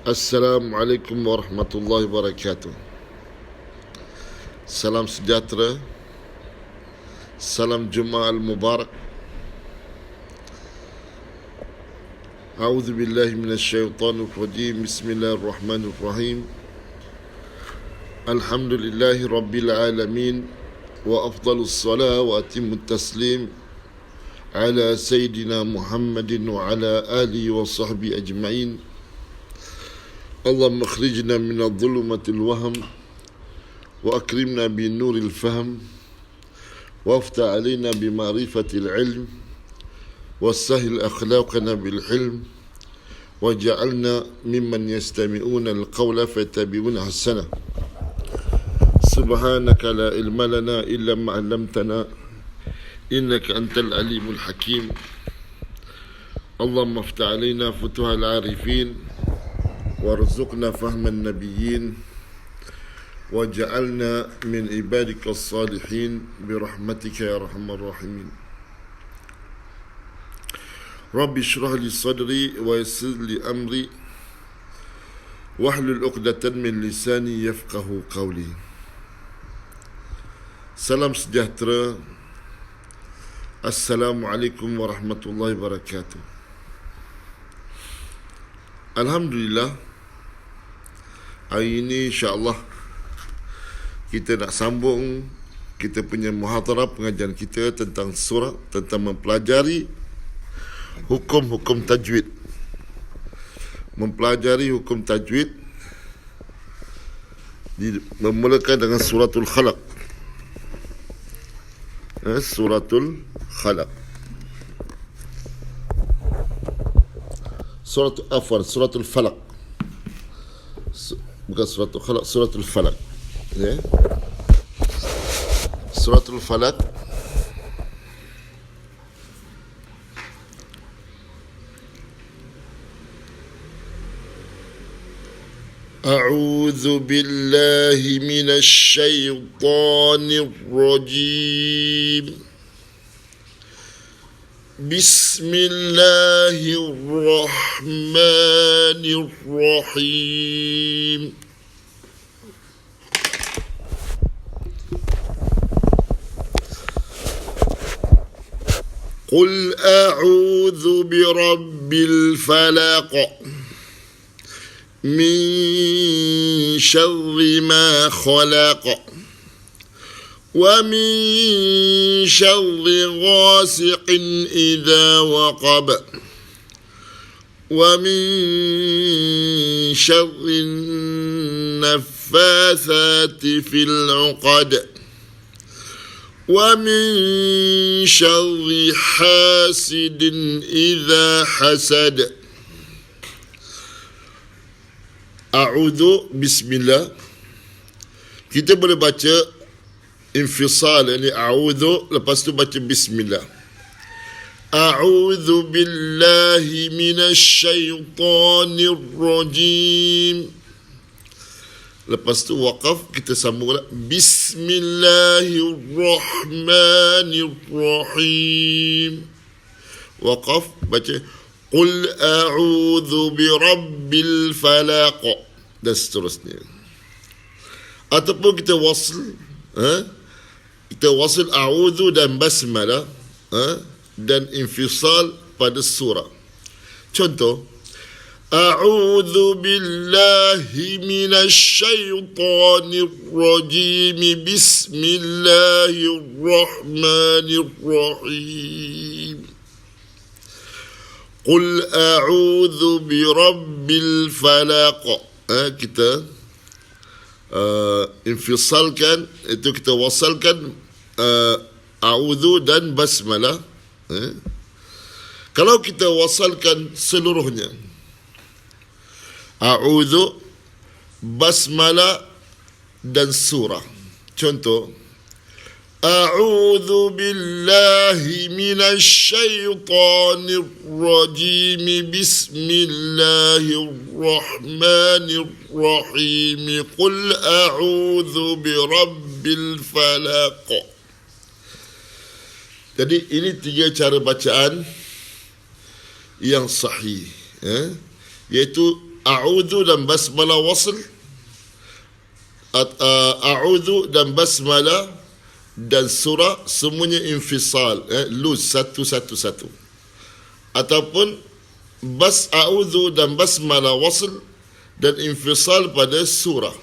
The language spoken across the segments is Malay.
Assalamualaikum warahmatullahi wabarakatuh. Salam sejahtera. Salam Jumaat Mubarak. A'udzu billahi minasyaitonir rajim. Bismillahirrahmanirrahim. Alhamdulillahi rabbil alamin wa afdalus salat wa atimut taslim ala sayyidina Muhammadin wa ala alihi wa sahbihi ajma'in. اللهم اخرجنا من الظلمة الوهم وأكرمنا بنور الفهم وافتح علينا بمعرفة العلم وسهل أخلاقنا بالحلم وجعلنا ممن يستمعون القول فيتبعون أحسنه. سبحانك لا علم لنا إلا ما علمتنا إنك أنت العليم الحكيم. اللهم افتح علينا فتوح العارفين وارزقنا فهم النبيين وجعلنا من عبادك الصالحين برحمتك يا أرحم الراحمين. رب اشرح لي صدري ويسر لي أمري واحلل عقدة من لساني يفقه قولي. Salam sejahtera. Assalamualaikum warahmatullahi wabarakatuh. Alhamdulillah, hari ini insya-Allah kita nak sambung kita punya muhadharah pengajian kita tentang surah, tentang mempelajari hukum-hukum tajwid. Mempelajari hukum tajwid memulakan dengan suratul Khalaq. Suratul Khalaq. Suratul Falaq. Bukan suratul Khalaq, suratul Falaq. Ya. Suratul Falaq. أعوذ بالله من الشيطان الرجيم. بسم الله الرحمن الرحيم. قل أعوذ برب الفلق من شر ما خلق ومن شر غاسق إذا وقب ومن شر النفاثات في العقد ومن شر حاسد إذا حسد. A'udhu, bismillah. Kita boleh baca infisal, ini a'udhu, lepas tu baca bismillah. A'udhu billahi minasyaitanir rajim. Lepas tu waqaf, kita sambung lah. Bismillahirrahmanirrahim. Waqaf, baca Qul a'udhu birabbil falaq, dan seterusnya. Ataupun kita wasl, kita wasl a'udhu dan basmalah, dan infisal pada surah. Contoh, a'udhu billahi minasyaitanir rajim. Bismillahirrahmanirrahim. Qul a'udhu birabbil falaq. Kita infisalkan, itu kita wasalkan a'udhu dan basmalah. Kalau kita wasalkan seluruhnya, a'udhu, basmalah dan surah. Contoh, أعوذ بالله من الشيطان الرجيم. بسم الله الرحمن الرحيم. قل أعوذ برب الفلق. Jadi ini tiga cara bacaan yang sahih, iaitu a'udhu dan basmalah wasl, a'udhu dan basmalah dan surah semuanya infisal, loose satu-satu. Ataupun a'udhu dan basmalah wasl dan infisal pada surah.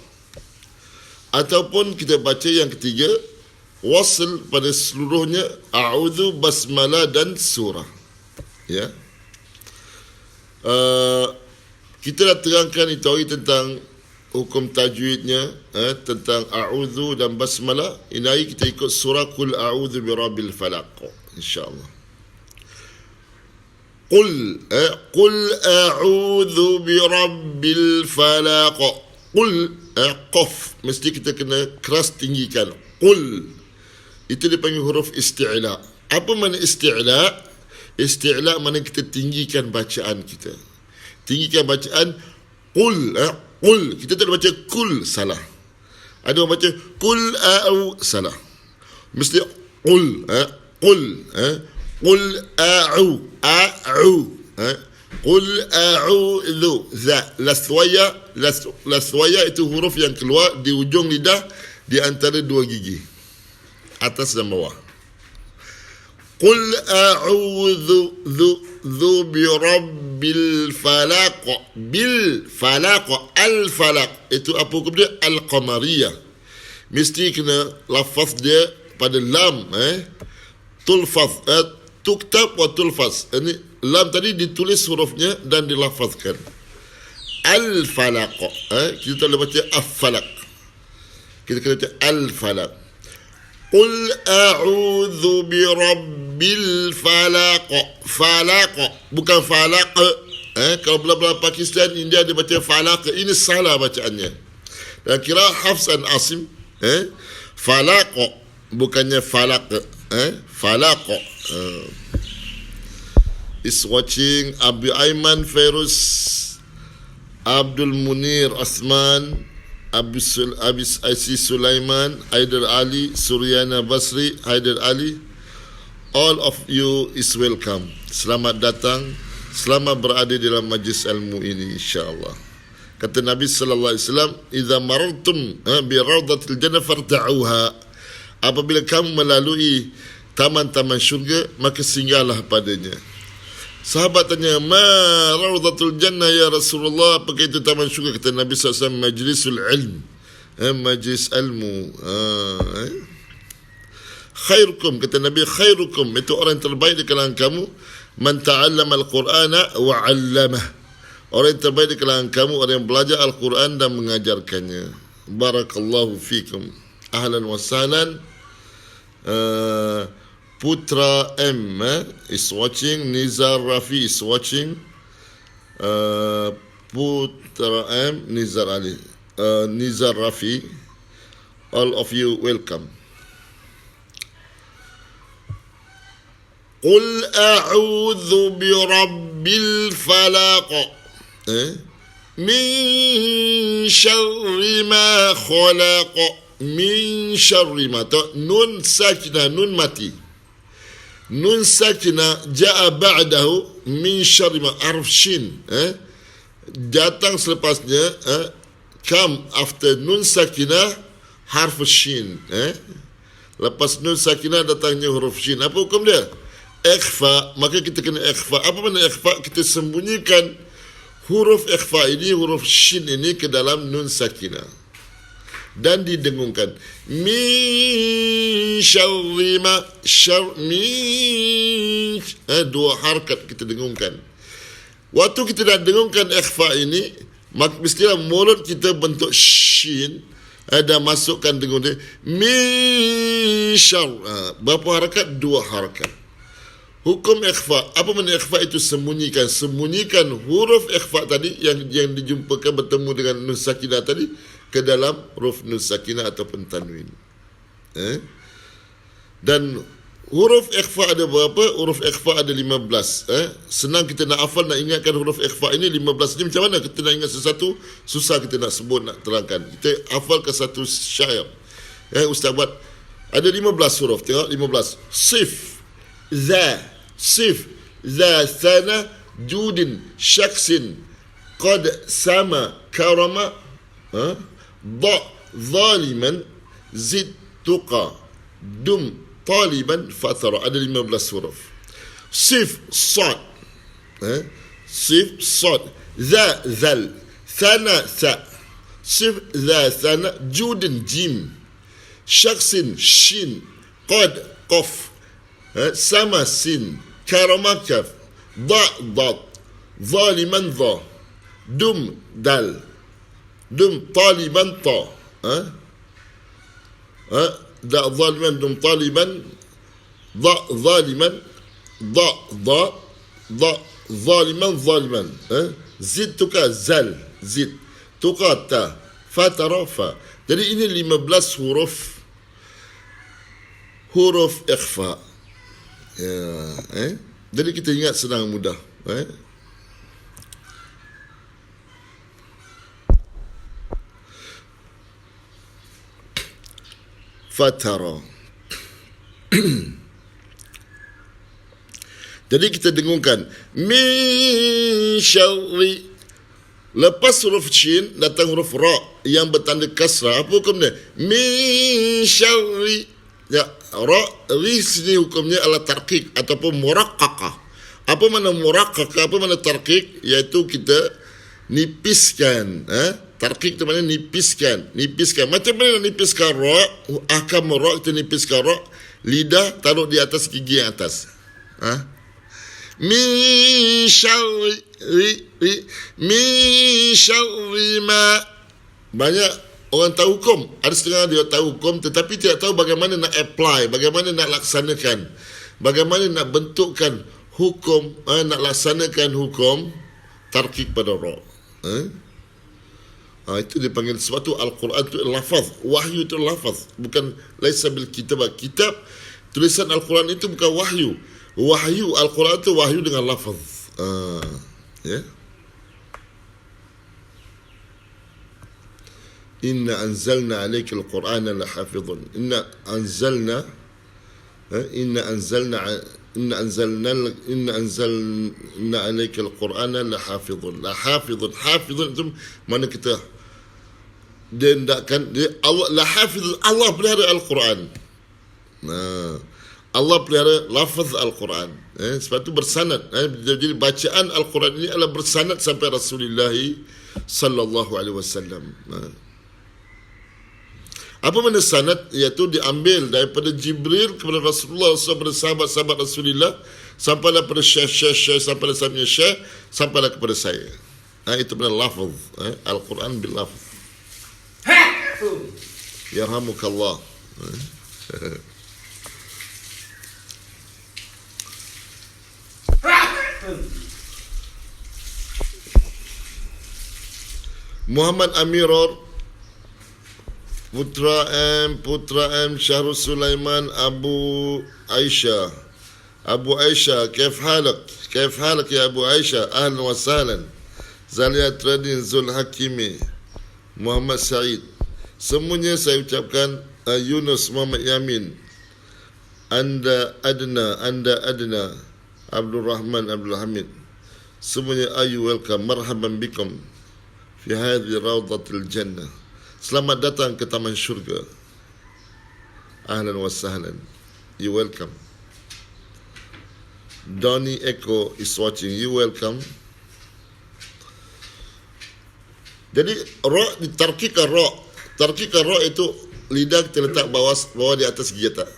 Ataupun kita baca yang ketiga, wasl pada seluruhnya, a'udhu, basmalah dan surah. Ya. Kita dah terangkan itu hari tentang hukum tajwidnya, tentang a'udhu dan basmalah. Ini hari kita ikut surah Qul a'udhu birabbil falaq, insyaAllah. Qul a'udhu birabbil falaq. Qul, qaf, mesti kita kena keras tinggikan. Qul, itu dipanggil huruf isti'la. Apa makna isti'la? Isti'la makna kita tinggikan bacaan kita. Tinggikan bacaan. Qul, qul, kita tak baca kul, salah. Ada orang baca qul a'u, salah. Mesti qul, qul, qul a'u, qul a'udhu, za, laswaya itu huruf yang keluar di ujung lidah di antara dua gigi, atas dan bawah. Qul a'udhu birabbil falaq, bil falaq, al falaq, itu apa hukum dia? Al qamariyah. Mesti kena lafaz dia pada lam, tulfaz, tuktab wa tulfaz. Ini lam tadi ditulis hurufnya dan dilafazkan. Al falaq, kita tak boleh baca af-falaq, kita kena baca al falaq. Qul a'udhu birabbil falaq, falaq, bukan falaq. Kalau belah-belah Pakistan, India, dia baca falaq, ini salah bacaannya. Dan kira Hafs dan Asim, falaq, bukannya falaq, falaq. Is watching Abu Aiman Fairuz, Abdul Munir Osman, Aziz Sulaiman, Haidar Ali, Suryana Basri, Haidar Ali. All of you is welcome. Selamat datang, selamat berada dalam majlis ilmu ini, insya-Allah. Kata Nabi sallallahu alaihi wasallam, "Idza marartum bi rawdatil jannah farta'uha." Apabila kamu melalui taman-taman syurga, maka singgahlah padanya. Sahabat tanya, "Ma rawdatul jannah ya Rasulullah?" Apakah itu taman syurga? Kata Nabi SAW, majlisul ilm, majlis ilmu. Khairukum, kata Nabi, khairukum, itu orang yang terbaik di kalangan kamu, man ta'allama al-Qur'ana wa 'allamah. Orang yang terbaik di kalangan kamu, orang yang belajar Al-Quran dan mengajarkannya. Barakallahu fikum. Ahlan wa sahlan. Putra M is watching. Nizar Rafi is watching. Putra M, Nizar Ali, Nizar Rafi. All of you welcome. Qul a'udhu bi rabbil falaq, min syarri ma khalaq. Min syarri ma, nun sakinah, nun mati. Nun sakinah ja'a ba'dahu min syarri ma, arf shin, datang selepasnya, come after nun sakinah harf shin, lepas nun sakinah datangnya huruf shin. Apa hukum dia? Ikhfa, maka kita kena ikhfa. Apa makna ikhfa? Kita sembunyikan huruf ikhfa ini, huruf shin ini ke dalam nun sakinah dan didengungkan. Min syarri ma, min, dua harakat kita dengungkan. Waktu kita dah dengungkan ikhfa ini, maka mestilah mulut kita bentuk shin, dan masukkan dengung dia. Min syarri, berapa harakat? Dua harakat. Hukum ikhfa, apa makna ikhfa? Itu sembunyikan. Sembunyikan huruf ikhfa tadi yang dijumpakan bertemu dengan nun sakinah tadi ke dalam huruf nun sakinah ataupun tanwin. Dan huruf ikhfa ada berapa? Huruf ikhfa ada 15. Senang kita nak hafal, nak ingatkan huruf ikhfa ini 15 ni. Macam mana kita nak ingat sesuatu? Susah kita nak sebut, nak terangkan. Kita hafalkan satu syair. Ustaz buat ada 15 huruf. Tengok 15. Sif, za, sif, za, sana, judin, syaksin, qad sama karama, da zaliman zid tuqa dum taliban fatara. Ada 15 huruf. Sif sad, sif sad, za zal, thana sa, sif za thana, judin jim, syaksin shin, qad qaf, sama sin, karama kaf, da dad, zaliman dha, dum dal, dum taliban ta, da zaliman dum taliban, da zaliman, da zaliman zaliman, zid tuka zal, zid tuka ta, fatara fa. Jadi ini 15 huruf ikhfa. Jadi kita ingat senang mudah. Fatara. Jadi kita dengungkan min syarri. Lepas huruf shin datang huruf ra yang bertanda kasrah. Apa hukumnya? Min syarri. Ya, ra ri sini hukumnya adalah tarqiq ataupun muraqqaqah. Apa mana muraqqaqah? Apa mana tarqiq? Iaitu kita nipiskan. Tarqiq itu maknanya nipiskan. Macam mana nipiskan ra? Ahkam ra kita nipiskan ra. Lidah taruh di atas gigi yang atas. Min syarri ma. Banyak orang tahu hukum. Ada setengah dia tahu hukum tetapi tidak tahu bagaimana nak apply, bagaimana nak laksanakan, bagaimana nak bentukkan hukum, nak laksanakan hukum tarqiq pada ra. Itu dipanggil, sebab tu Al-Quran itu lafaz, wahyu itu lafaz, bukan laisa bil kitab. Kitab, tulisan Al-Quran itu bukan wahyu. Wahyu Al-Quran itu wahyu dengan lafaz. Ya. Inna anzalna alaika al-Qur'ana lahafizun. Inna anzalna alaika al-Qur'ana lahafizun. Hafizun itu mana kita dia hendakkan dia Allah lahafizun, Allah pelihara Al-Quran. Allah pelihara lafaz Al-Quran. Sebab itu bersanad. Jadi bacaan Al-Quran ini adalah bersanad sampai Rasulullah sallallahu alaihi wasallam. Apa makna sanad? Iaitu diambil daripada Jibril kepada Rasulullah, kepada sahabat-sahabat Rasulullah, sampailah kepada syekh, sampailah sampai syekh, sampailah kepada saya. Itu benar lafaz. Al-Quran bil lafaz. Yarhamukallah. Muhammad Amiror, Putra M Syahrul Sulaiman Abu Aisyah, كيف حالك يا أبو عائشة؟ أهلا وسهلا. Zalia Tradin Zul Hakimi, Muhammad Said. Semuanya saya ucapkan. Yunus Muhammad Yamin, Anda Adna, Abdul Rahman Abdul Hamid. Semuanya are you welcome. Marhaban bikum fi hadhihi rawdatil jannah. Selamat datang ke taman syurga. Ahlan wa sahlan. You welcome. Donny Echo is watching. You welcome. Jadi ra ditarqiqkan ra. Tarqiqkan ra itu lidah kita letak bawah di atas gigi tak.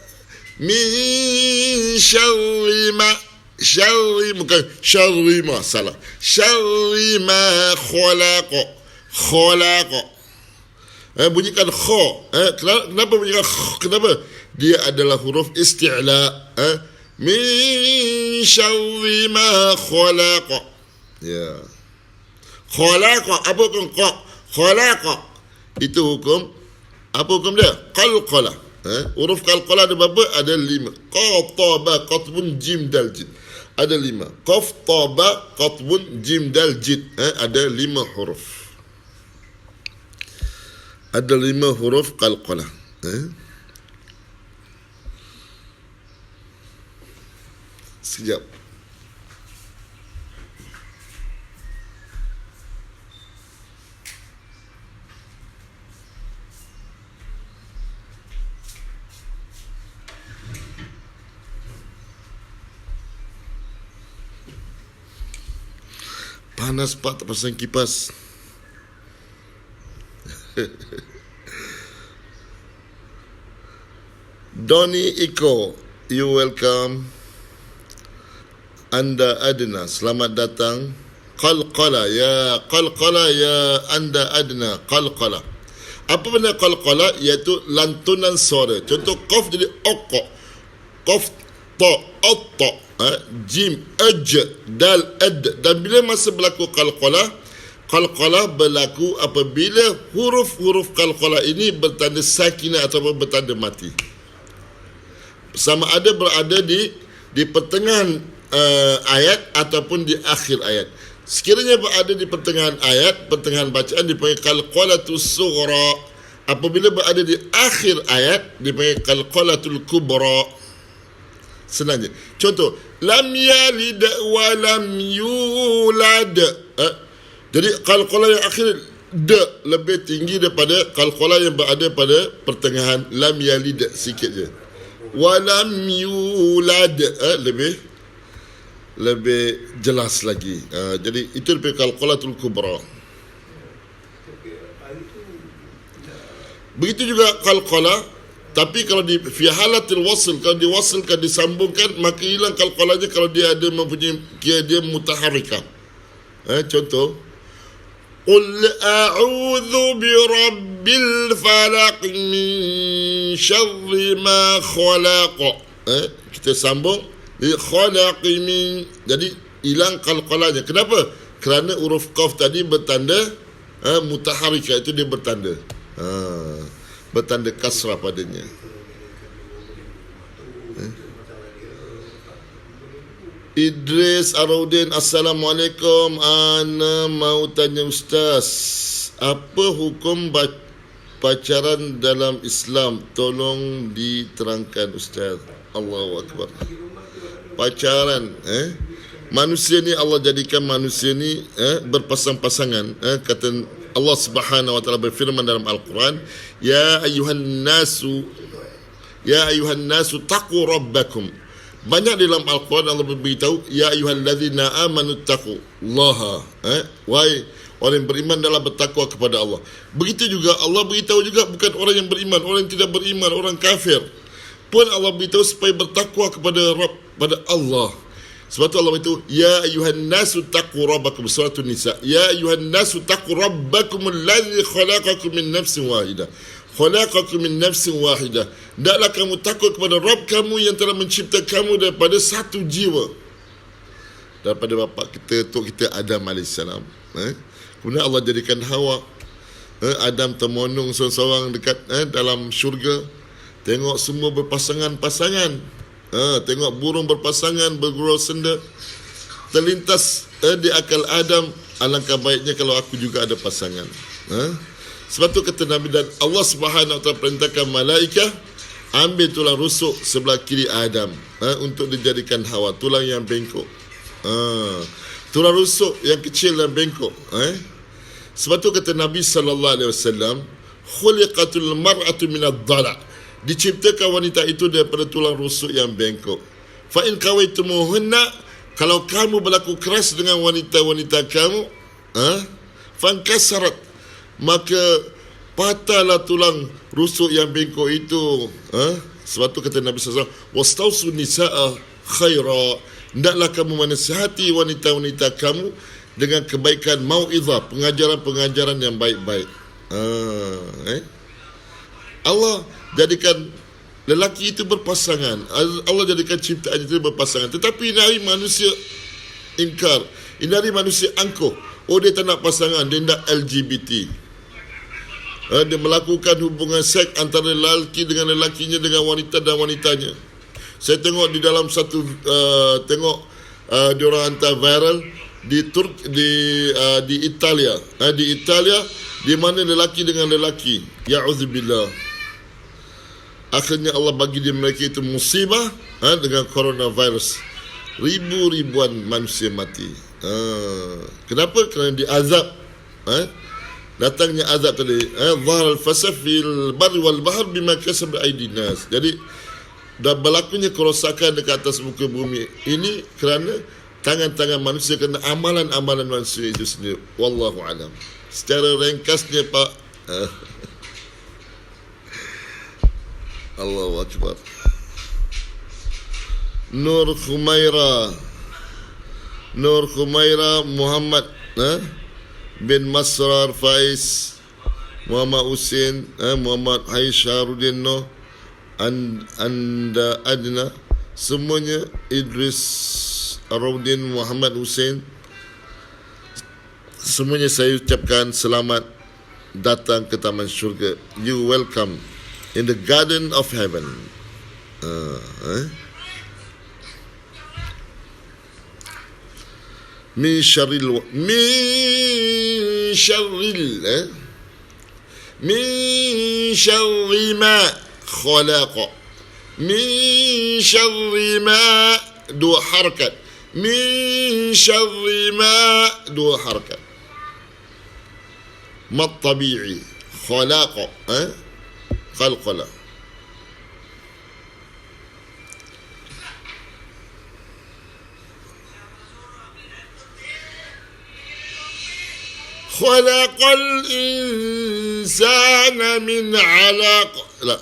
Min syarri ma. Syarri bukan syarri ma, salah. Syarri ma khalaqa. Bunyikan kha. Kenapa bunyikan kha? Kenapa? Dia adalah huruf isti'la. Min syarri ma khalaqa. Ya. Khalaqa. Apa hukum qa? Khalaqa. Itu hukum. Apa hukum dia? Qalqala. Huruf qalqala ada berapa? Ada 5. Qa, ta, ba, qatbun, jim, dal, jid. Ada 5. Qaf, ta, ba, qatbun, jim, dal, jid. Ada 5 huruf. Ada 5 huruf qalqala. Sekejap. Panas pak, tak pasang kipas. Doni Iko, you welcome. Anda Adna, selamat datang. Qalqala ya anda Adna, qalqala. Apa benda qalqala? Iaitu lantunan suara. Contoh qaf jadi oq, qaf ta atta, jim aj, dal ad. Dan bila masa berlaku qalqala berlaku apabila huruf-huruf qalqala ini bertanda sakinah ataupun bertanda mati. Sama ada berada di pertengahan ayat ataupun di akhir ayat. Sekiranya berada di pertengahan ayat, pertengahan bacaan dipanggil qalqalatus sughra. Apabila berada di akhir ayat dipanggil qalqalatul kubra. Senangnya. Contoh, lam yalid wa lam yulad. Jadi qalqalah yang akhir lebih tinggi daripada qalqalah yang berada pada pertengahan lam yalid sikit je. Wa lam yulad lebih jelas lagi. Jadi itu lebih qalqalatul kubra. Begitu juga qalqalah, tapi kalau di fi halatil wasl, kalau diwasilkan disambungkan, maka hilang qalqalahnya kalau dia ada mempunyai dia mutaharrikah. Contoh, qul a'udzu birabbil falaq min syarri ma khalaq. Kita sambung khalaq min, jadi hilang qalqalahnya. Kenapa? Kerana huruf qaf tadi bertanda mutaharrikah, itu dia bertanda bertanda kasrah padanya. Idris Araudin, Assalamualaikum. Ana mau tanya Ustaz, apa hukum pacaran dalam Islam? Tolong diterangkan Ustaz. Allahu Akbar. Pacaran, manusia ni Allah jadikan manusia ni berpasang-pasangan. Kata Allah Subhanahu wa taala berfirman dalam Al-Quran, ya ayuhan nasu taqu rabbakum. Banyak dalam Al-Quran Allah beritahu, ya ayyuhallazina amanu taqullaha. Wahai orang yang beriman dalam bertakwa kepada Allah. Begitu juga Allah beritahu juga bukan orang yang beriman, orang yang tidak beriman, orang kafir pun Allah beritahu supaya bertakwa kepada Rabb, pada Allah. Sebab tu Allah beritahu, ya ayyuhan nasu taqu rabbakum, surah An-Nisa. Ya ayyuhan nasu taqu rabbakum alladzi khalaqakum min nafsin wahidah. Khalaqakum min nafsin wahidah. Hendaklah kamu takut kepada Rabb kamu yang telah mencipta kamu daripada satu jiwa, daripada bapa kita, tok kita Adam AS. Kemudian Allah jadikan Hawa. Adam termonong seorang-seorang dekat dalam syurga. Tengok semua berpasangan-pasangan. Tengok burung berpasangan, bergurau senda. Terlintas di akal Adam, alangkah baiknya kalau aku juga ada pasangan. Sebab tu kata Nabi, dan Allah Subhanahu wa taala perintahkan malaikah ambil tulang rusuk sebelah kiri Adam untuk dijadikan Hawa, tulang yang bengkok. Tulang rusuk yang kecil dan bengkok. Sebab tu kata Nabi sallallahu alaihi wasallam, khuliqatul mar'atu minad dhala'. Diciptakan wanita itu daripada tulang rusuk yang bengkok. Fa in kawaitumuhunna, kalau kamu berlaku keras dengan wanita-wanita kamu, fankasarat, maka patahlah tulang rusuk yang bengkok itu. Sebab tu kata Nabi sallallahu alaihi wasallam, wastausu nisaa khaira, hendaklah kamu menasihati wanita-wanita kamu dengan kebaikan, mauizah, pengajaran-pengajaran yang baik-baik. Allah jadikan lelaki itu berpasangan. Allah jadikan ciptaan itu berpasangan. Tetapi ini hari manusia ingkar. Ini hari manusia angkuh. Oh, dia tak nak pasangan, dia nak LGBT. Dia melakukan hubungan seks antara lelaki dengan lelakinya, dengan wanita dan wanitanya. Saya tengok di dalam satu diorang hantar viral di Italia. Di Italia, di mana lelaki dengan lelaki. Ya'udzubillah. Akhirnya Allah bagi di mereka itu musibah dengan coronavirus. Ribuan manusia mati. Kenapa? Kerana diazab. Datangnya azab tadi. Zahar al-fasad fil barri wal bahr bima kasabat aydin nas. Jadi dah berlakunya kerosakan dekat atas muka bumi ini kerana tangan-tangan manusia kerana amalan-amalan manusia itu sendiri. Wallahu alam. Secara ringkasnya Pak, Allahu Akbar. Nur Khumaira Muhammad bin Masrar Faiz, Muhammad Husin, Muhammad Haisharuddin Noh, Anda Adna, semuanya Idris Arauddin Muhammad Husin, semuanya saya ucapkan selamat datang ke Taman Syurga. You welcome in the garden of heaven. Min syarril ma khalaqa. Min syarri ma, dua harakat. Min syarri ma, dua harakat. Mat tabi'i khalaqa, khalqala. Khalaqal insana min 'alaq. La,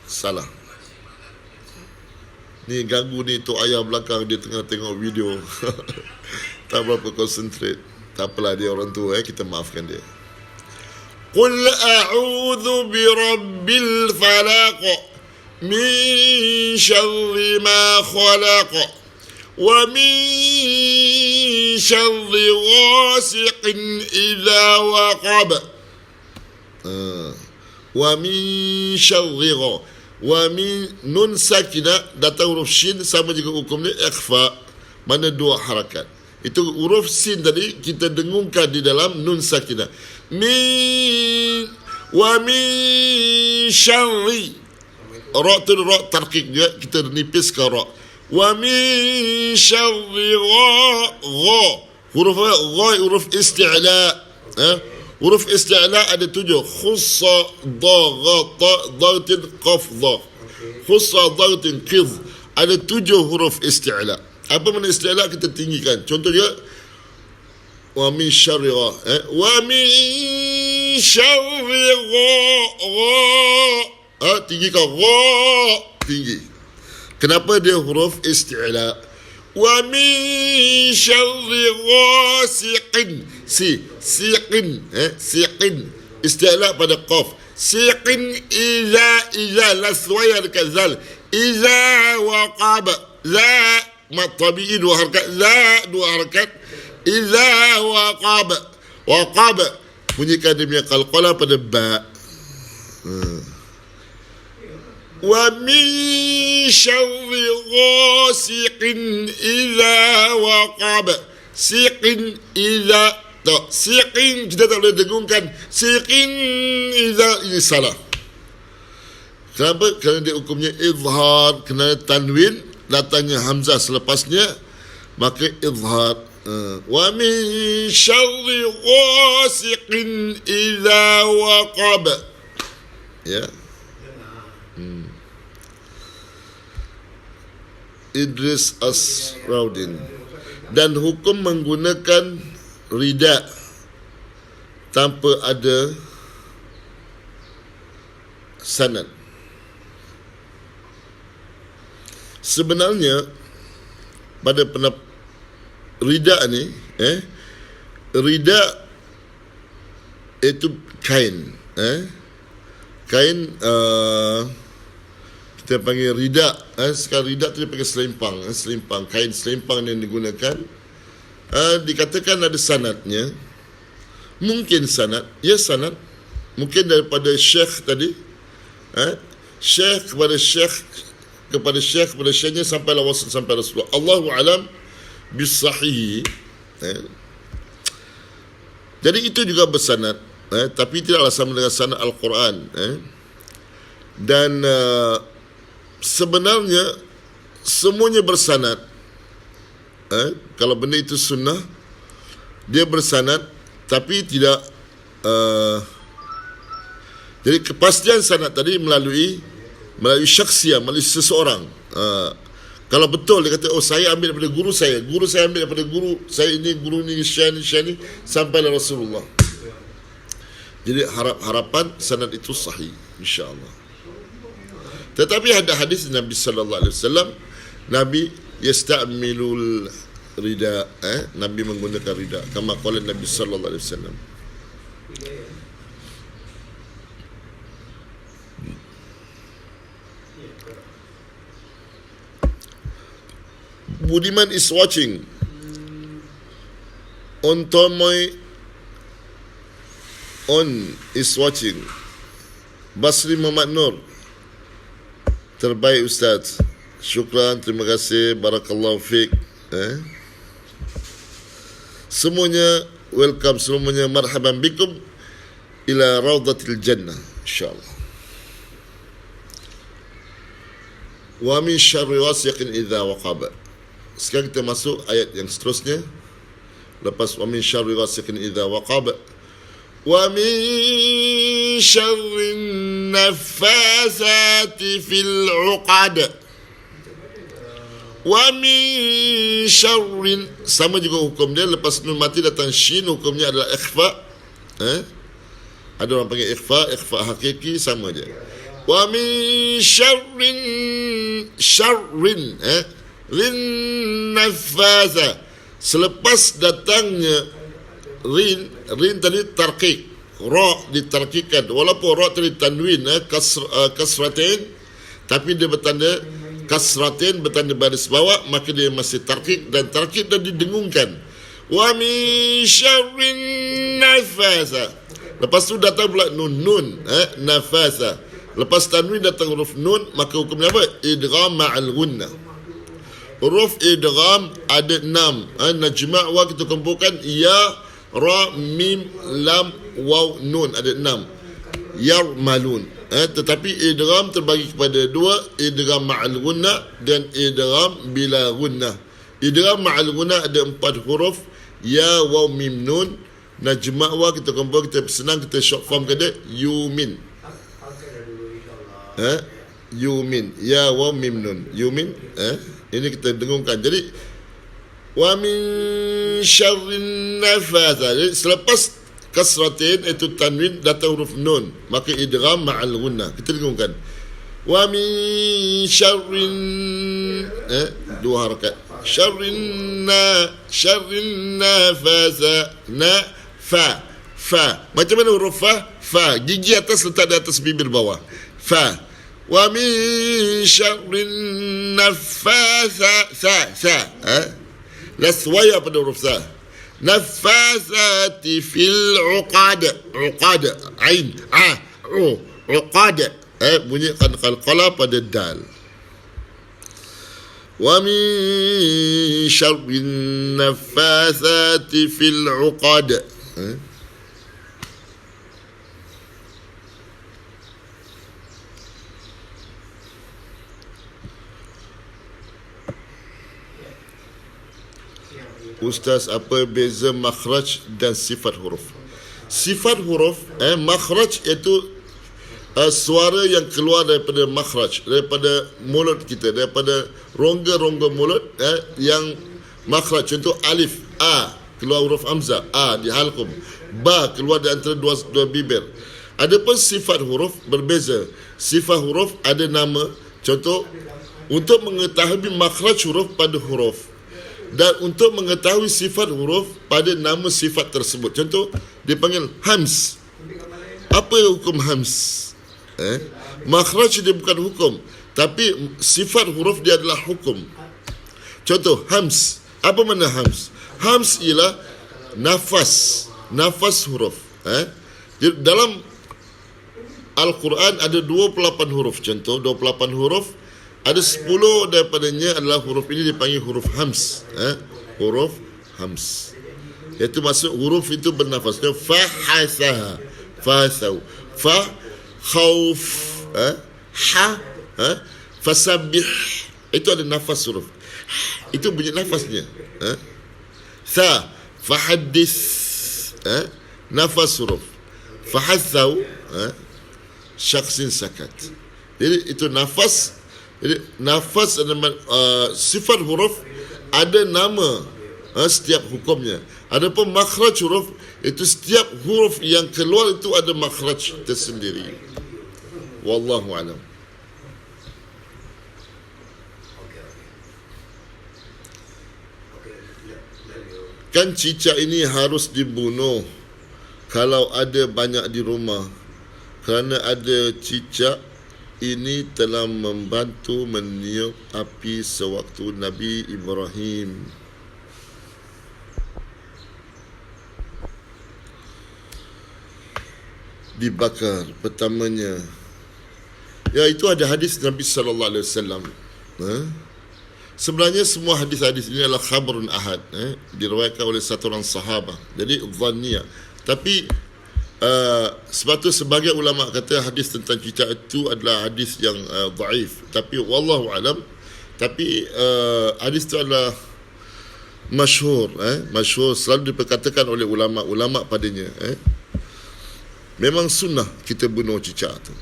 salah. Ni ganggu ni tok ayah belakang, dia tengah tengok video. Tak berapa concentrate. Tak apalah, dia orang tua, kita maafkan dia. Qul a'udzu birabbil falaq min syarri ma khalaq wa min syarri ghasiqin idza waqab. Wa min syarri wa min, nun sakinah datang huruf shin sama juga hukumnya ikhfa, mana dua harakat. Itu huruf sin tadi kita dengungkan di dalam nun sakinah. Min wa min syarri, ra tu ra tarqiq dia, kita nipis ke ra. Wa min syarri gha, huruf gha huruf isti'la. Huruf isti'la ada 7. Khussa dha gha ta dhatin qaf dha. Khussa dhatin qidh, ada 7 huruf isti'la. Apa makna isti'la? Kita tinggikan. Contoh dia wa min syarri gha, wa min syarri gha, tinggikan gha, tinggi. Kenapa dia huruf isti'la? Wa min syarri ghasiqin, siqin, isti'la pada qaf. Siqin idza laswaya al-kazal, idza waqab, la mat tabi'i dua harakat, la dua harakat, idza waqab, bunyikan dia punya qalqalah pada ba. Wa min syarri ghasiqin idza waqab. Siqin idza, tak, siqin kita tak boleh dengungkan. Siqin idza, ini salah. Kenapa? Kerana dia hukumnya izhar, kerana tanwin datangnya hamzah selepasnya, maka izhar. Wa min syarri ghasiqin idza waqab. Ya. Idris Asraudin. Dan hukum menggunakan rida tanpa ada sanad. Sebenarnya pada rida ni, rida itu kain, kain, kita panggil rida. Sekarang rida tu dia pakai selimpang, kain selimpang yang digunakan. Dikatakan ada sanadnya. Mungkin sanad, ya sanad. Mungkin daripada syekh tadi, syekh kepada syekh, kepada syekh, kepada syekhnya sampai wasal sampai Rasulullah. Allahu alam bisahih. Jadi itu juga bersanad, tapi tidaklah sama dengan sanad Al-Quran. Dan sebenarnya semuanya bersanad. Kalau benda itu sunnah, dia bersanad, tapi tidak jadi kepastian sanad tadi melalui syakhsiah, melalui seseorang. Kalau betul dia kata, oh saya ambil daripada guru saya ambil daripada guru ni, Syekh ni, sampailah Rasulullah. Jadi harapan sanad itu sahih, insya-Allah. Tetapi ada hadis Nabi sallallahu alaihi wasallam, Nabi yasta'milul rida, Nabi menggunakan rida, kama qala Nabi sallallahu alaihi wasallam. Budiman is watching. On is watching. Basri Muhammad Nur, terbaik Ustaz. Syukran, terima kasih, barakallahu fiik. Semuanya welcome, semuanya marhaban bikum ila raudatil jannah, insyaallah. Wa min syarri wasiqin idza waqaba. Sekarang kita masuk ayat yang seterusnya. Lepas wa min syarri wasiqin idza waqaba, wa min syarrin naffasati fil 'uqad, wa min syarrin, sama juga hukum dia. Lepas nun mati datang shin, hukumnya adalah ikhfa. Ada orang panggil ikhfa hakiki, sama je. Wa min syarrin rin nafasa. Selepas datangnya rin tadi tarqiq, ra ditarqiqkan, walaupun ra tadi tanwin kasratain, tapi dia bertanda kasratain, bertanda baris bawah, maka dia masih tarqiq, dan tarqiq dan didengungkan. Wa min syarrin nafasa. Lepas tu datang pula nun nafasa. Lepas tanwin datang huruf nun, maka hukumnya apa? Idgham ma'al gunnah. Huruf idgham ada 6. Najma' wa kita kumpulkan ya, ra, mim, lam, waw, nun, ada 6. Yarmalun. Tetapi idgham terbagi kepada 2, idgham ma'al gunnah dan idgham bila gunnah. Idgham ma'al gunnah ada 4 huruf, ya, waw, mim, nun. Najma' wa kita kumpul, kita senang, kita short form ke dia yumin. Yumin, ya, waw, mim, nun, yumin. Ini kita dengungkan. Jadi wa min syarrin nafasa. Jadi selepas kasratin itu tanwin datang huruf nun, maka idgham ma'al gunnah, kita dengungkan. Wa min syarrin 2 harakat. Syarrin nafasa, fa. Macam mana huruf fa? Gigi atas letak di atas bibir bawah. Fa. Wa min syarrin nafasa, sa. Laswaya pada huruf sa. Nafasati fil 'uqad. Ain, uqad. Bunyi qalqala pada dal. Wa min syarrin nafasati fil 'uqad. Ustaz, apa beza makhraj dan sifat huruf? Sifat huruf, makhraj itu suara yang keluar daripada makhraj, daripada mulut kita, daripada rongga-rongga mulut, yang makhraj. Contoh alif, a, keluar huruf hamzah, a di halqum. Ba, keluar di antara dua bibir. Adapun sifat huruf berbeza. Sifat huruf ada nama. Contoh, untuk mengetahui makhraj huruf pada huruf, dan untuk mengetahui sifat huruf pada nama sifat tersebut. Contoh, dipanggil hams. Apa hukum hams? Makhraj dia bukan hukum, tapi sifat huruf dia adalah hukum. Contoh, hams. Apa makna hams? Hams ialah nafas huruf. Jadi dalam Al-Quran ada 28 huruf. Contoh, 28 huruf. Ada 10 daripadanya adalah huruf ini dipanggil huruf hams. Huruf hams. Iaitu maksud huruf itu bernafas. Fahasaha, fasau, fa, khauf, ha, fasabbih. Itu ada nafas huruf. Itu bunyi nafasnya. Sa, fahaddis, nafas huruf. Fahasau, syaksin sakat. Jadi itu nafas Jadi nafas dan sifat huruf ada nama setiap hukumnya. Adapun makhraj huruf itu setiap huruf yang keluar itu ada makhraj tersendiri. Wallahu alam. Kan cicak ini harus dibunuh kalau ada banyak di rumah, kerana ada cicak ini telah membantu meniup api sewaktu Nabi Ibrahim. Dibakar pertamanya. Ya, itu ada hadis Nabi sallallahu alaihi wasallam. Sebenarnya semua hadis-hadis ini adalah khabarun ahad, diriwayatkan oleh satu orang sahabat. Jadi dhanniyah. Tapi sebab tu sebagai ulama kata hadis tentang cicak itu adalah hadis yang dhaif. Tapi wallahu alam. Tapi hadis itu adalah masyhur, masyhur, selalu diperkatakan oleh ulama-ulama padanya. Memang sunnah kita bunuh cicak tu.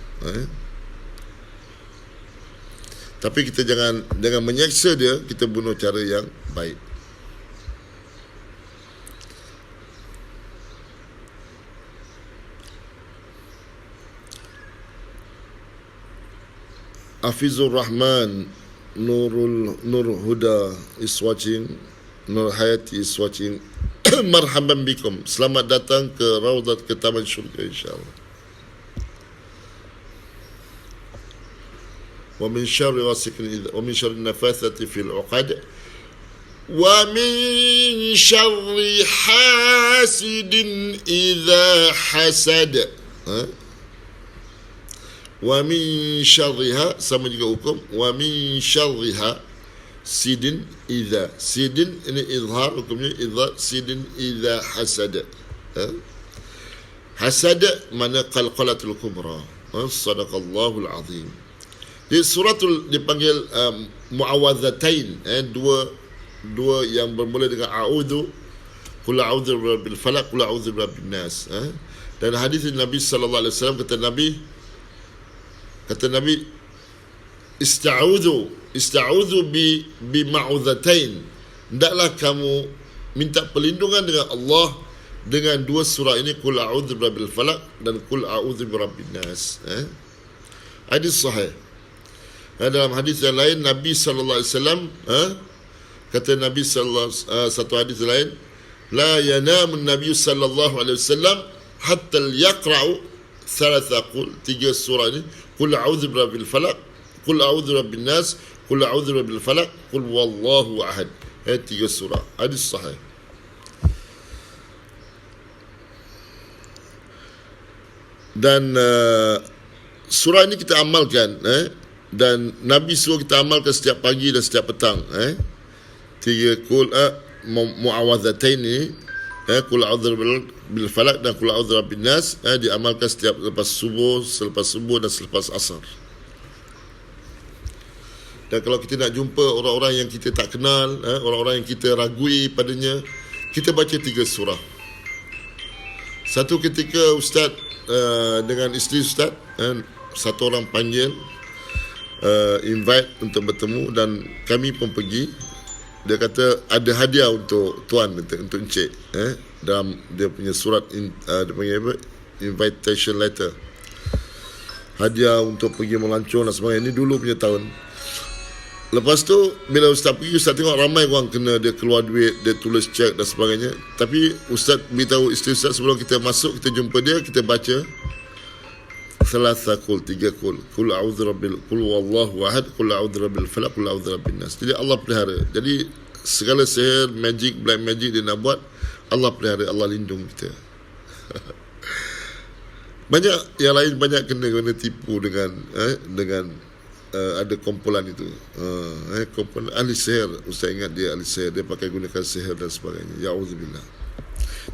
Tapi kita jangan menyeksa dia, kita bunuh cara yang baik. Hafizur Rahman Nur Huda is watching. Nur Hayati is watching. Marhaban bikum. Selamat datang ke Raudat, ke Taman Syurga, insyaAllah. Wa min syarri ghasiqin idza wa min syarri nafathati fil 'uqad wa min syarri hasidin idza hasad. Wa min syarriha, sama juga hukum. Wa min syarriha sidin idza. Sidin ini izhar, hukumnya idza. Sidin idza hasad. Hasad mana qalqalatul kubra. Sadaqallahul azim. Di suratul dipanggil muawwadzatain, dua yang bermula dengan a'udzu, qul a'udzu birabbil falaq, qul a'udzu birabbin nas. Dan hadis Nabi sallallahu alaihi wasallam kata Nabi ista'udzu bi ma'udzatain. Hendaklah kamu minta perlindungan dengan Allah dengan dua surah ini, qul a'udzu birabbil falaq dan qul a'udzu birabbin nas. Hadis sahih. Dalam hadis yang lain Nabi sallallahu alaihi wasallam kata Nabi satu hadis lain, la yanamu Nabi sallallahu alaihi wasallam hatta yaqra'u thalatha qul, tiga surah ini, qul a'udzu birabbil falaq, qul a'udzu birabbin nas, qul a'udzu birabbil falaq, qul wallahu ahad. Tiga surah. Hadis sahih. Dan surah ini kita amalkan, dan Nabi suruh kita amalkan setiap pagi dan setiap petang. Tiga qul muawwadzatain ini, qul a'udzu bil falaq dan qul a'udzu birabbin nas, diamalkan setiap selepas subuh dan selepas asar. Dan kalau kita nak jumpa orang-orang yang kita tak kenal, orang-orang yang kita ragui padanya, kita baca tiga surah. Satu ketika Ustaz dengan isteri Ustaz, satu orang panggil, invite untuk bertemu, dan kami pun pergi. Dia kata ada hadiah untuk tuan, untuk encik, dalam dia punya surat, dia panggil apa, invitation letter, hadiah untuk pergi melancong dan sebagainya. Ini dulu punya tahun. Lepas tu bila Ustaz pergi, Ustaz tengok ramai orang kena, dia keluar duit, dia tulis cek dan sebagainya. Tapi Ustaz beritahu isteri Ustaz, sebelum kita masuk, kita jumpa dia, kita baca thalatha qul, tiga qul, qul a'udzu rabbil, qul wallahu ahad, qul a'udzu rabbil falaq, qul a'udzu rabbin nas. Jadi Allah pelihara. Jadi segala sihir, magic, black magic dia nak buat, Allah pelihara, Allah lindung kita. Banyak yang lain, banyak kena tipu dengan ada kumpulan itu, kumpulan ahli sihir. Ustaz ingat dia ahli sihir, dia pakai gunakan sihir dan sebagainya. Ya'udzubillah.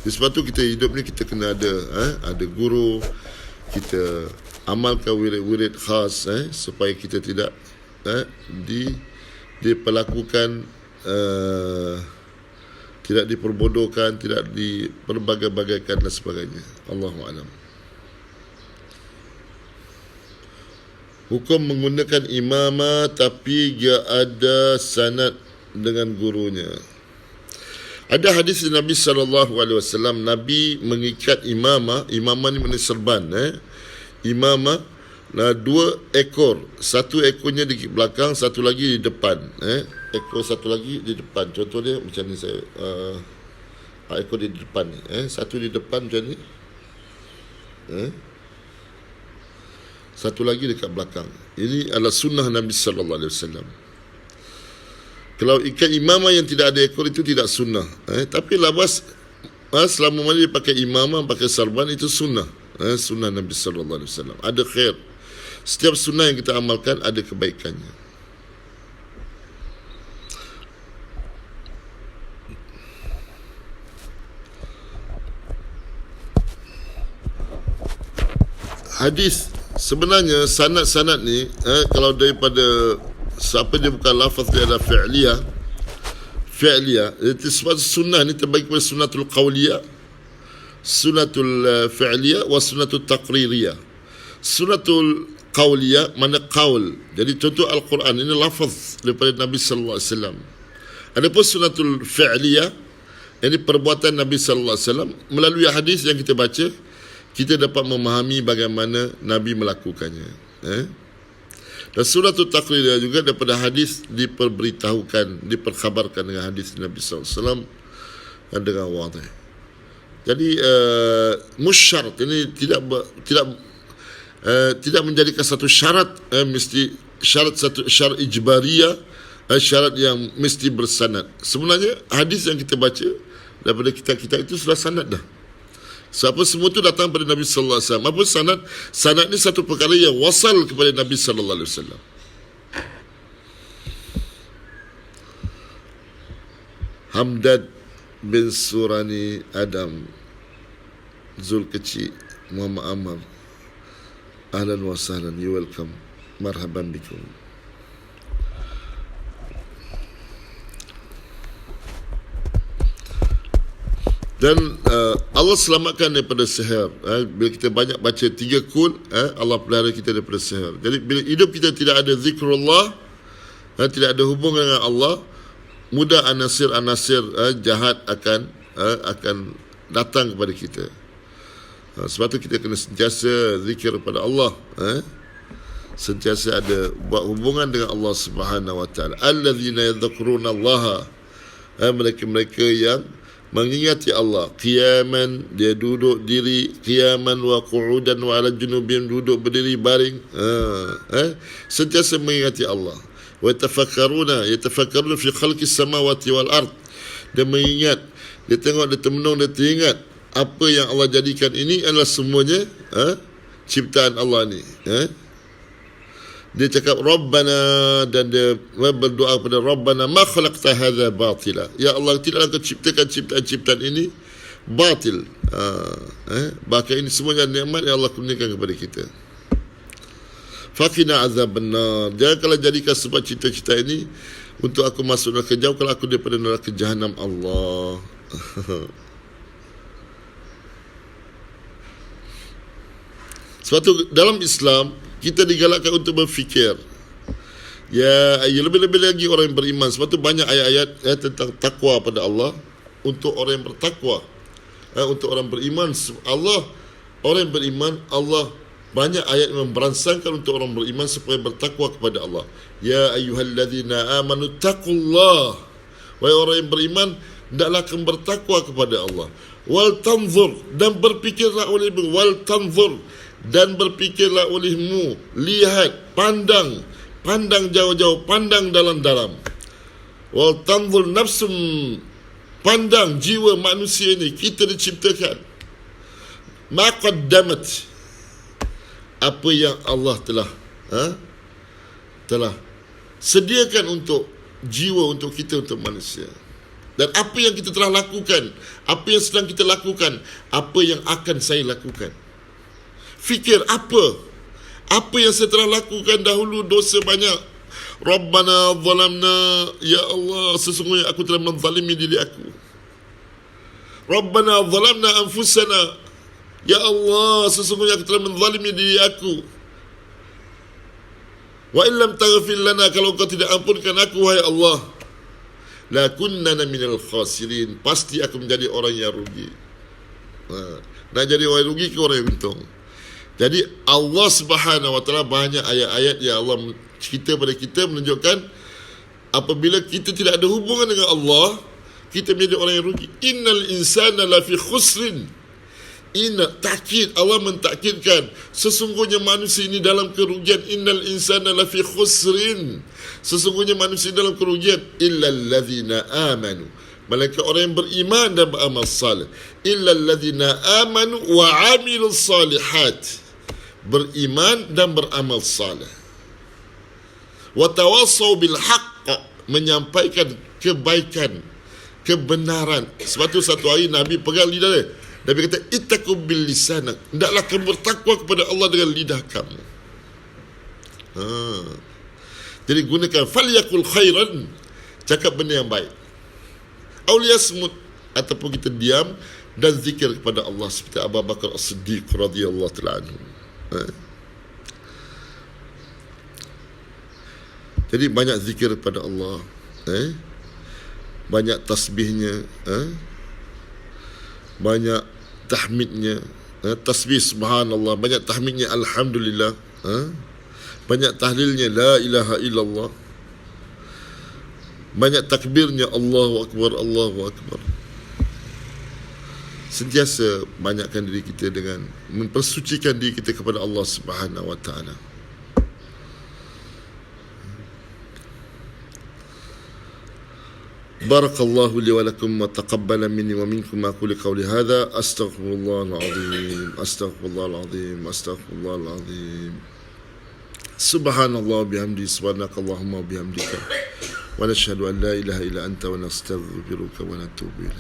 Sebab tu kita hidup ni kita kena ada guru, kita amalkan wirid-wirid khas, supaya kita tidak diperlakukan, tidak diperbodohkan, tidak diperbagai-bagaikan dan sebagainya. Allahu a'lam. Hukum menggunakan imamah tapi dia ada sanad dengan gurunya. Ada hadis Nabi SAW, Nabi mengikat imamah ni mana serban, imamah, 2 ekor, satu ekornya di belakang, satu lagi di depan, ekor satu lagi di depan. Contoh dia macam ni, saya ekor di depan ni, satu di depan macam ni, satu lagi dekat belakang. Ini adalah sunnah Nabi SAW. Kalau ikat imamah yang tidak ada ekor itu tidak sunnah, tapi labas selama mana dia pakai imamah, pakai sarban, itu sunnah, sunnah Nabi SAW. Ada khair. Setiap sunnah yang kita amalkan ada kebaikannya. Hadis sebenarnya sanad-sanad ni, kalau daripada siapa dia bukan lafaz, dia ada fi'liyah. Itu sebab sunnah ni terbagi kepada sunnatul qawliyah, sunnatul fi'liyah, wa sunnatul taqririyah. Sunnatul qawliyah mana qaul. Jadi contoh Al-Quran ini lafaz daripada Nabi sallallahu alaihi wasallam. Adapun sunnatul fi'liyah, ini perbuatan Nabi sallallahu alaihi wasallam. Melalui hadis yang kita baca, kita dapat memahami bagaimana Nabi melakukannya. Dan suratul taqririyah juga daripada hadis diperberitahukan, diperkhabarkan dengan hadis Nabi SAW dengan wadih. Jadi musyarat ini tidak menjadikan satu syarat, mesti syarat ijbariyah, syarat yang mesti bersanad. Sebenarnya hadis yang kita baca daripada kitab-kitab itu sudah sanad dah. Sebab semua itu datang pada Nabi sallallahu alaihi wasallam. Apa sanad? Sanad ni satu perkara yang wasal kepada Nabi sallallahu alaihi wasallam. Hamdad bin Surani Adam, Zulkifli Muhammad Ammar, ahlan wa sahlan, you welcome, marhaban bikum. Dan Allah selamatkan daripada sihir. Bila kita banyak baca 3 kul, Allah pelihara kita daripada sihir. Jadi bila hidup kita tidak ada zikrullah, tidak ada hubungan dengan Allah, mudah anasir-anasir jahat akan datang kepada kita. Sebab tu kita kena sentiasa zikir kepada Allah, sentiasa ada buat hubungan dengan Allah Subhanahu wa taala. Allazina yadhkuruna Allah, mereka yang mengingati Allah. Qiyaman, dia duduk diri, qiyaman wa qu'udan wa ala junubihim, duduk berdiri baring, sentiasa mengingati Allah. Wa yatafakkaruna fi khalqis samawati wal ard, dia mengingat, dia tengok, dia termenung, dia teringat apa yang Allah jadikan ini adalah semuanya ciptaan Allah ni. Dia cakap Rabbana, dan dia berdoa kepada Rabbana ma khalaqta hadza batila, ya Allah, tidaklah kau ciptakan ciptaan-ciptaan ini batil. Bahkan ini semuanya nikmat yang Allah kurniakan kepada kita. Faqina azaban nar, janganlah jadikan sebab cita-cita ini untuk aku masuk neraka, jauhkanlah aku daripada neraka jahanam Allah. Sebab tu dalam Islam kita digalakkan untuk berfikir. Ya, lebih-lebih lagi orang yang beriman. Sebab tu banyak ayat-ayat tentang takwa pada Allah untuk orang yang bertakwa. Untuk orang beriman, orang yang beriman, Allah banyak ayat yang merangsangkan untuk orang beriman supaya bertakwa kepada Allah. Ya ayyuhalladzina amanu taqullah, wahai orang yang beriman, hendaklah kamu bertakwa kepada Allah. Wal tanzur, dan berfikirlah olehmu. Wal tanzur, dan berfikirlah olehmu. Lihat, pandang jauh-jauh, pandang dalam-dalam. Wal tanzur nafsum, pandang jiwa manusia ini, kita diciptakan. Ma qaddamat, apa yang Allah telah sediakan untuk jiwa, untuk kita, untuk manusia. Dan apa yang kita telah lakukan, apa yang sedang kita lakukan, apa yang akan saya lakukan. Fikir apa yang saya telah lakukan dahulu, dosa banyak. Rabbana zalamna, ya Allah, sesungguhnya aku telah menzalimi diri aku. Rabbana zalamna anfusana, ya Allah, sesungguhnya aku telah menzalimi diri aku. Wa illam taghfir lana, kalau kau tidak ampunkan aku wahai Allah, la kunnana minal khasirin, pasti aku menjadi orang yang rugi. Nak jadi orang yang rugi ke orang yang untung? Jadi Allah Subhanahu wa taala banyak ayat-ayat yang Allah cerita pada kita menunjukkan apabila kita tidak ada hubungan dengan Allah, kita menjadi orang yang rugi. Innal insana lafi khusrin. Inna takkid, Allah mentakkidkan sesungguhnya manusia ini dalam kerugian. Innal insana lafi khusrin, sesungguhnya manusia dalam kerugian, illal ladzina amanu, malaikat orang yang beriman dan beramal saleh. Illal ladzina amanu wa amilus salihat, beriman dan beramal saleh. Wa tawassaw bil haqq, menyampaikan kebaikan, kebenaran. Sebab tu satu hari Nabi pegang lidah dia. Nabi kata, ittaqu bil lisanak, hendaklah kamu bertakwa kepada Allah dengan lidah kamu. Jadi gunakan falyakul khairan, cakap benda yang baik. Aw liyasmut, ataupun kita diam dan zikir kepada Allah seperti Abu Bakar As-Siddiq radhiyallahu ta'ala anhu. Jadi banyak zikir kepada Allah, banyak tasbihnya, banyak tahmidnya, tasbih subhanallah, banyak tahmidnya alhamdulillah, banyak tahlilnya la ilaha illallah, banyak takbirnya Allahu akbar, Allahu akbar. Sentiasa banyakkan diri kita dengan mempersucikan diri kita kepada Allah Subhanahu wa taala. Barakallahu li wa lakum wa taqabbala minni wa minkum aqulu qawli hadha astaghfirullahal azim, astaghfirullahal azim, astaghfirullahal azim. Subhanallah bihamdi, subhanakallahumma bihamdika, wa nashhadu an la ilaha illa anta, wa nastaghfiruka wa natubu ilayk.